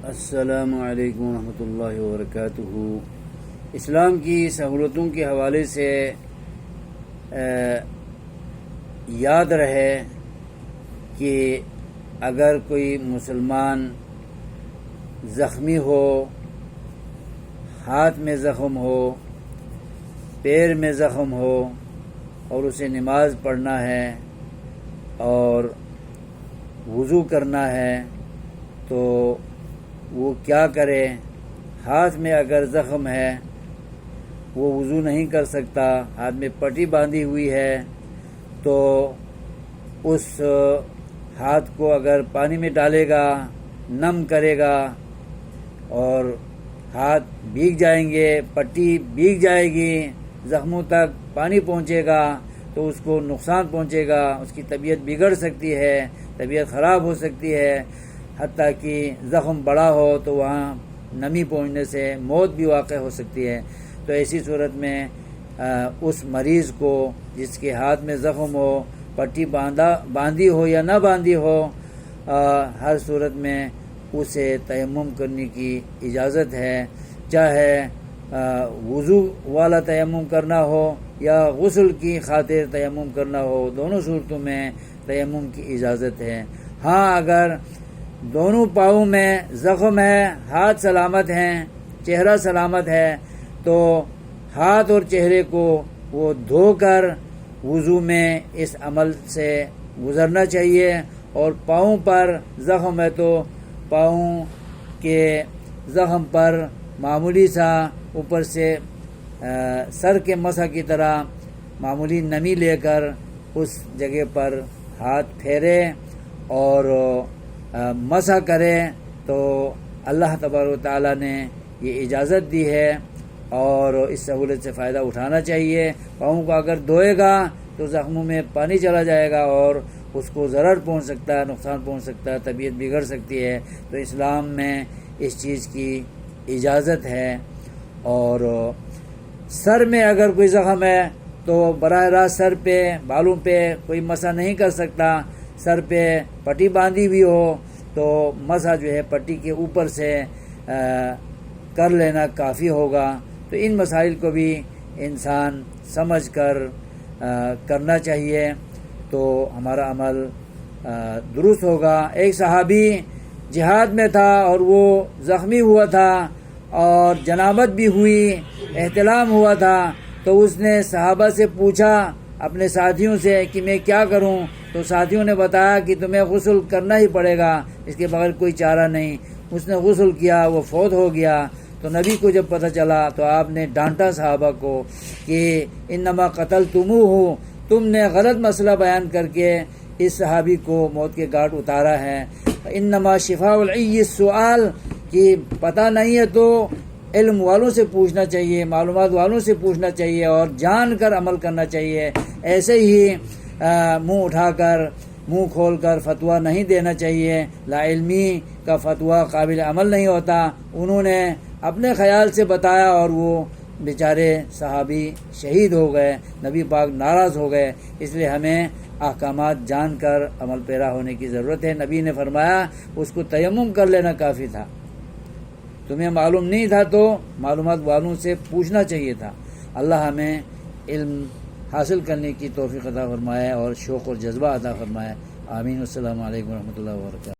السلام علیکم ورحمۃ اللہ وبرکاتہ۔ اسلام کی سہولتوں کے حوالے سے یاد رہے کہ اگر کوئی مسلمان زخمی ہو، ہاتھ میں زخم ہو، پیر میں زخم ہو اور اسے نماز پڑھنا ہے اور وضو کرنا ہے تو وہ کیا کرے؟ ہاتھ میں اگر زخم ہے وہ وضو نہیں کر سکتا، ہاتھ میں پٹی باندھی ہوئی ہے تو اس ہاتھ کو اگر پانی میں ڈالے گا، نم کرے گا اور ہاتھ بھیگ جائیں گے، پٹی بھیگ جائے گی، زخموں تک پانی پہنچے گا تو اس کو نقصان پہنچے گا، اس کی طبیعت بگڑ سکتی ہے، طبیعت خراب ہو سکتی ہے، حتیٰ کہ زخم بڑا ہو تو وہاں نمی پہنچنے سے موت بھی واقع ہو سکتی ہے۔ تو ایسی صورت میں اس مریض کو جس کے ہاتھ میں زخم ہو، پٹی باندھی ہو یا نہ باندھی ہو، ہر صورت میں اسے تیمم کرنے کی اجازت ہے، چاہے وضو والا تیمم کرنا ہو یا غسل کی خاطر تیمم کرنا ہو، دونوں صورتوں میں تیمم کی اجازت ہے۔ ہاں، اگر دونوں پاؤں میں زخم ہے، ہاتھ سلامت ہیں، چہرہ سلامت ہے تو ہاتھ اور چہرے کو وہ دھو کر وضو میں اس عمل سے گزرنا چاہیے، اور پاؤں پر زخم ہے تو پاؤں کے زخم پر معمولی سا اوپر سے سر کے مسح کی طرح معمولی نمی لے کر اس جگہ پر ہاتھ پھیرے اور مسح کرے تو اللہ تبارک و تعالیٰ نے یہ اجازت دی ہے اور اس سہولت سے فائدہ اٹھانا چاہیے۔ پاؤں کو اگر دھوئے گا تو زخموں میں پانی چلا جائے گا اور اس کو ضرر پہنچ سکتا ہے، نقصان پہنچ سکتا ہے، طبیعت بگڑ سکتی ہے۔ تو اسلام میں اس چیز کی اجازت ہے۔ اور سر میں اگر کوئی زخم ہے تو براہ راست سر پہ، بالوں پہ کوئی مسح نہیں کر سکتا، سر پہ پٹی باندھی بھی ہو تو مسح جو ہے پٹی کے اوپر سے کر لینا کافی ہوگا۔ تو ان مسائل کو بھی انسان سمجھ کر کرنا چاہیے تو ہمارا عمل درست ہوگا۔ ایک صحابی جہاد میں تھا اور وہ زخمی ہوا تھا اور جنابت بھی ہوئی، احتلام ہوا تھا، تو اس نے صحابہ سے پوچھا اپنے ساتھیوں سے کہ میں کیا کروں؟ تو ساتھیوں نے بتایا کہ تمہیں غسل کرنا ہی پڑے گا، اس کے بغیر کوئی چارہ نہیں۔ اس نے غسل کیا، وہ فوت ہو گیا۔ تو نبی کو جب پتہ چلا تو آپ نے ڈانٹا صحابہ کو کہ انما قتلتموہ، تم نے غلط مسئلہ بیان کر کے اس صحابی کو موت کے گھاٹ اتارا ہے۔ انما شفاء العی السؤال، کہ پتہ نہیں ہے تو علم والوں سے پوچھنا چاہیے، معلومات والوں سے پوچھنا چاہیے اور جان کر عمل کرنا چاہیے۔ ایسے ہی منہ اٹھا کر، منہ کھول کر فتویٰ نہیں دینا چاہیے۔ لا علمی کا فتویٰ قابل عمل نہیں ہوتا۔ انہوں نے اپنے خیال سے بتایا اور وہ بیچارے صحابی شہید ہو گئے، نبی پاک ناراض ہو گئے۔ اس لیے ہمیں احکامات جان کر عمل پیرا ہونے کی ضرورت ہے۔ نبی نے فرمایا اس کو تیمم کر لینا کافی تھا، تمہیں معلوم نہیں تھا تو معلومات والوں سے پوچھنا چاہیے تھا۔ اللہ ہمیں علم حاصل کرنے کی توفیق عطا فرمائے اور شوق اور جذبہ عطا فرمائے۔ آمین۔ السلام علیکم ورحمۃ اللہ وبرکاتہ۔